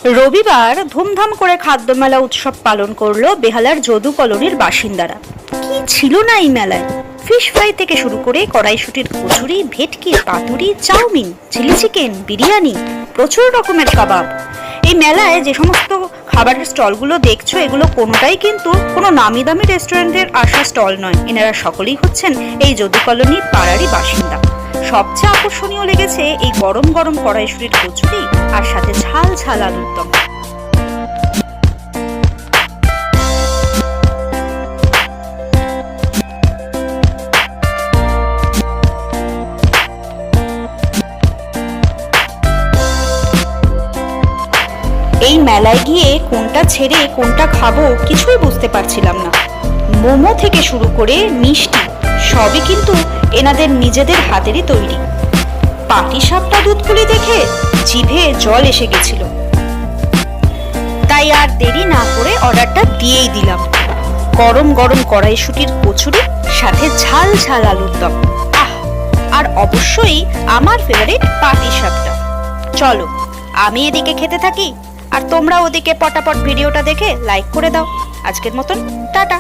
রবিবার ধুমধাম করে খাদ্যমেলা উৎসব পালন করলো বেহালার যদু কলোনির বাসিন্দারা। কি ছিল না এই মেলায়! ফিশ ফ্রাই থেকে শুরু করে কড়াইশুটির কচুরি, ভেটকি, পাতুরি, চাউমিন, চিলি চিকেন, বিরিয়ানি, প্রচুর রকমের কাবাব। এই মেলায় যে সমস্ত খাবারের স্টলগুলো দেখছো, এগুলো কোনোটাই কিন্তু কোনো নামি দামি রেস্টুরেন্টের আসা স্টল নয়। এনারা সকলেই হচ্ছেন এই যদু কলোনির পাড়ারই বাসিন্দা। সবচেয়ে আকর্ষণীয় লেগেছে এই গরম গরম কড়াইশুটির কচুরি আর সাথে ঝাল ঝাল আলুর দম। এই মেলায় গিয়ে কোনটা ছেড়ে কোনটা খাবো কিছুই বুঝতে পারছিলাম না। মোমো থেকে শুরু করে মিষ্টি সবই কিন্তু এনাদের নিজেদের হাতেরই তৈরি। পাটিসাপটা দুধপুলি দেখে জিভে জল এসে গেছিল, তাই আর দেরি না করে অর্ডারটা দিয়েই দিলাম। গরম গরম কড়াইশুটির কচুরি সাথে ঝাল ঝাল আলুর দম, আহ! আর অবশ্যই আমার ফেভারিট পাটিসাপটা। চলো আমি এদিকে খেতে থাকি আর তোমরা ওদিকে পটাপট ভিডিওটা দেখে লাইক করে দাও। আজকের মতন টাটা।